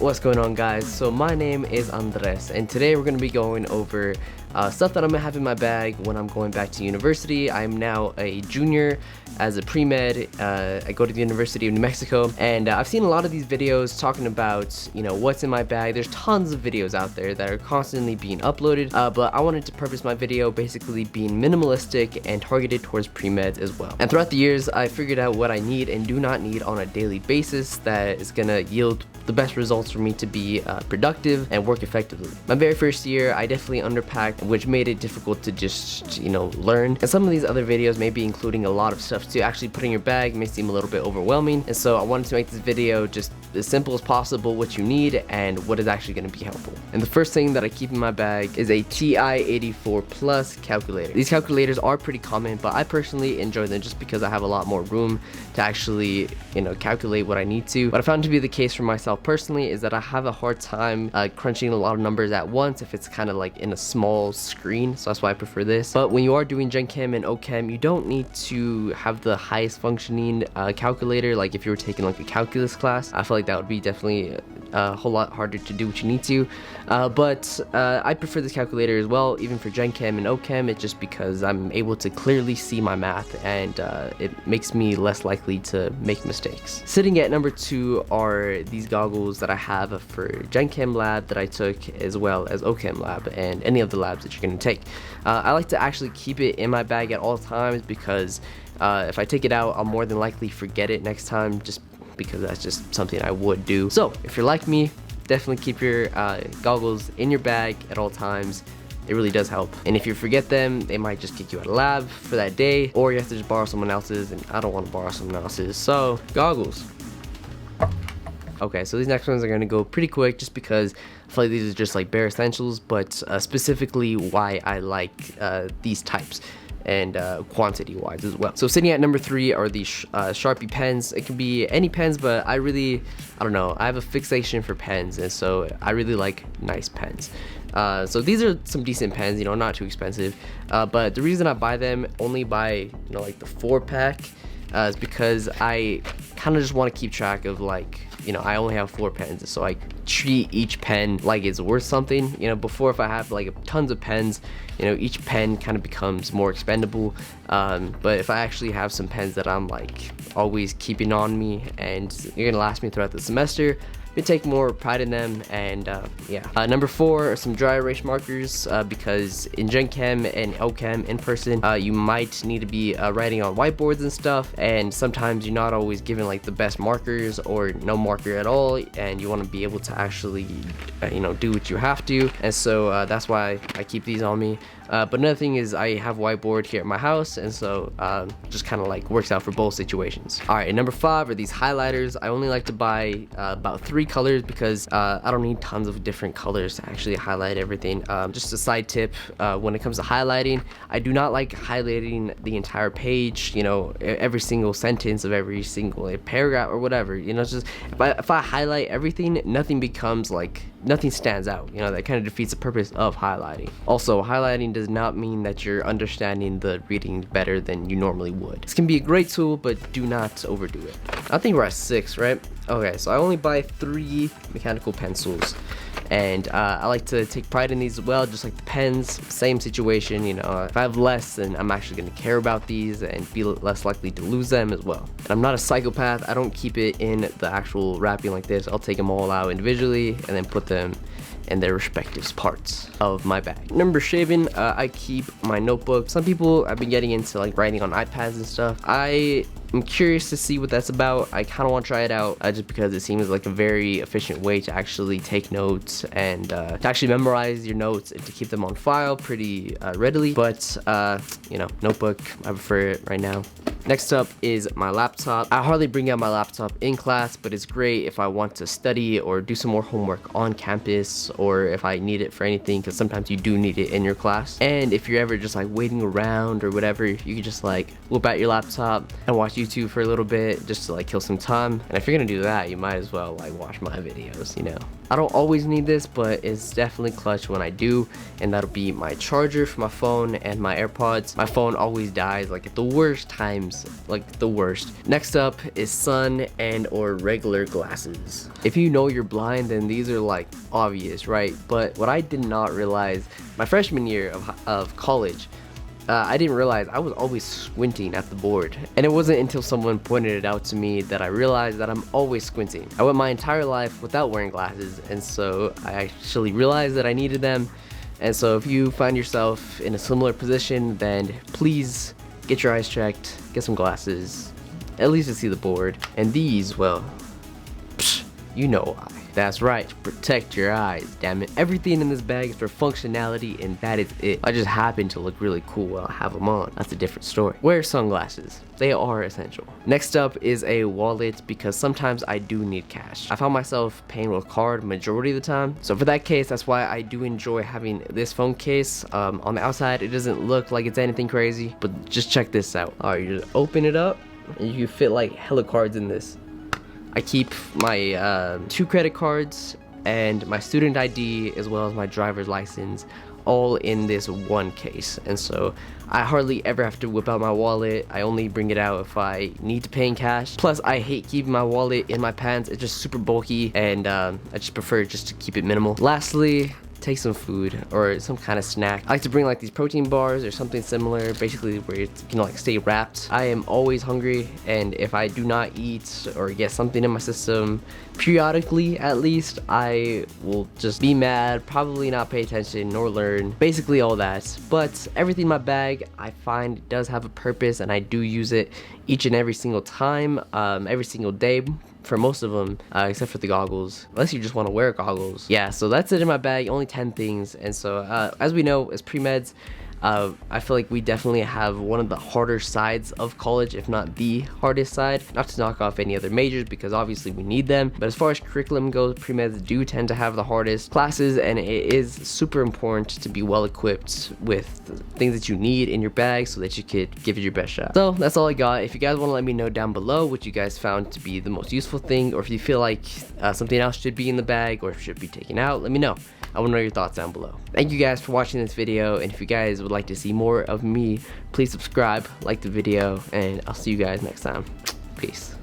What's going on, guys? So my name is Andres, and today we're going to be going over stuff that I'm going to have in my bag when I'm going back to university. I'm now a junior as a pre-med. I go to the University of New Mexico, and I've seen a lot of these videos talking about, you know, what's in my bag. There's tons of videos out there that are constantly being uploaded, but I wanted to purpose my video basically being minimalistic and targeted towards pre-meds as well. And throughout the years, I figured out what I need and do not need on a daily basis that is going to yield the best results for me to be productive and work effectively. My very first year, I definitely underpacked, which made it difficult to just, you know, learn. And some of these other videos may be including a lot of stuff to actually put in your bag, may seem a little bit overwhelming. And so I wanted to make this video just as simple as possible, what you need and what is actually going to be helpful. And the first thing that I keep in my bag is a TI-84 Plus calculator. These calculators are pretty common, but I personally enjoy them just because I have a lot more room to actually, you know, calculate what I need to. What I found to be the case for myself personally is that I have a hard time crunching a lot of numbers at once if it's kind of like in a small screen, so that's why I prefer this. But when you are doing Gen Chem and OChem, you don't need to have the highest functioning calculator. Like if you were taking like a calculus class, I feel like that would be definitely a whole lot harder to do what you need to, but I prefer this calculator as well, even for Gen Chem and OChem. It's just because I'm able to clearly see my math, and it makes me less likely to make mistakes. Sitting at number 2 are these goggles that I have for Gen Chem lab that I took, as well as OChem lab and any of the labs that you're going to take. I like to actually keep it in my bag at all times because if I take it out, I'll more than likely forget it next time, just because that's just something I would do. So if you're like me, definitely keep your goggles in your bag at all times. It really does help. And if you forget them, they might just kick you out of lab for that day, or you have to just borrow someone else's, and I don't want to borrow someone else's. So goggles. Okay, so these next ones are going to go pretty quick just because I feel like these are just like bare essentials, but specifically why I like these types and quantity wise as well. So sitting at number 3 are these Sharpie pens. It can be any pens, but I don't know, I have a fixation for pens, and so I really like nice pens. So these are some decent pens, you know, not too expensive, but the reason I buy them, only buy, you know, like the 4-pack, is because I kind of just want to keep track of, like, you know, I only have 4 pens, so I treat each pen like it's worth something. You know, before, if I have like tons of pens, you know, each pen kind of becomes more expendable, but if I actually have some pens that I'm like always keeping on me and you're gonna last me throughout the semester, I take more pride in them. And yeah. Number 4 are some dry erase markers, because in Gen Chem and OChem in person, you might need to be writing on whiteboards and stuff, and sometimes you're not always given like the best markers or no marker at all, and you want to be able to actually you know, do what you have to. And so that's why I keep these on me. But another thing is I have a whiteboard here at my house, and so just kind of like works out for both situations. All right, and number 5 are these highlighters. I only like to buy about 3 colors because I don't need tons of different colors to actually highlight everything. Just a side tip, when it comes to highlighting, I do not like highlighting the entire page, you know, every single sentence of every single paragraph or whatever. You know, it's just if I highlight everything, nothing stands out. You know, that kind of defeats the purpose of highlighting. Also, highlighting does not mean that you're understanding the reading better than you normally would. This can be a great tool, but do not overdo it. I think we're at 6, right? Okay, so I only buy 3 mechanical pencils, and I like to take pride in these as well, just like the pens. Same situation, you know, if I have less, then I'm actually going to care about these and be less likely to lose them as well. And I'm not a psychopath. I don't keep it in the actual wrapping like this. I'll take them all out individually and then put them in their respective parts of my bag. Number 7, I keep my notebook. Some people have been getting into like writing on iPads and stuff. I'm curious to see what that's about. I kind of want to try it out just because it seems like a very efficient way to actually take notes and to actually memorize your notes and to keep them on file pretty readily. But you know, notebook, I prefer it right now. Next up is my laptop. I hardly bring out my laptop in class, but it's great if I want to study or do some more homework on campus, or if I need it for anything, because sometimes you do need it in your class. And if you're ever just like waiting around or whatever, you can just like whip out your laptop and watch YouTube for a little bit just to like kill some time. And if you're gonna do that, you might as well like watch my videos, you know. I don't always need this, but it's definitely clutch when I do, and that'll be my charger for my phone and my AirPods. My phone always dies like at the worst times frames, like the worst. Next up is sun and or regular glasses. If you know you're blind, then these are like obvious, right? But what I did not realize my freshman year of college, I didn't realize I was always squinting at the board. And it wasn't until someone pointed it out to me that I realized that I'm always squinting. I went my entire life without wearing glasses, and so I actually realized that I needed them. And so if you find yourself in a similar position, then please get your eyes checked, get some glasses, at least to see the board. And these, well, you know why. That's right, protect your eyes, damn it. Everything in this bag is for functionality, and that is it. I just happen to look really cool while I have them on. That's a different story. Wear sunglasses. They are essential. Next up is a wallet, because sometimes I do need cash. I found myself paying with card majority of the time. So for that case, that's why I do enjoy having this phone case. On the outside, it doesn't look like it's anything crazy, but just check this out. All right, you just open it up, and you fit like hella cards in this. I keep my 2 credit cards and my student ID as well as my driver's license all in this one case, and so I hardly ever have to whip out my wallet. I only bring it out if I need to pay in cash. Plus, I hate keeping my wallet in my pants. It's just super bulky, and I just prefer just to keep it minimal. Lastly, take some food or some kind of snack. I like to bring like these protein bars or something similar, basically where you can like stay wrapped. I am always hungry, and if I do not eat or get something in my system periodically, at least, I will just be mad, probably not pay attention nor learn, basically all that. But everything in my bag I find does have a purpose, and I do use it each and every single time, every single day for most of them, except for the goggles, unless you just want to wear goggles. Yeah, so that's it in my bag, only 10 things. And so as we know, as pre-meds, I feel like we definitely have one of the harder sides of college, if not the hardest side. Not to knock off any other majors, because obviously we need them, but as far as curriculum goes, pre-meds do tend to have the hardest classes, and it is super important to be well equipped with things that you need in your bag so that you could give it your best shot. So that's all I got. If you guys want to let me know down below what you guys found to be the most useful thing, or if you feel like something else should be in the bag or should be taken out, let me know. I want to know your thoughts down below. Thank you guys for watching this video, and if you guys would like to see more of me, please subscribe, like the video, and I'll see you guys next time. Peace.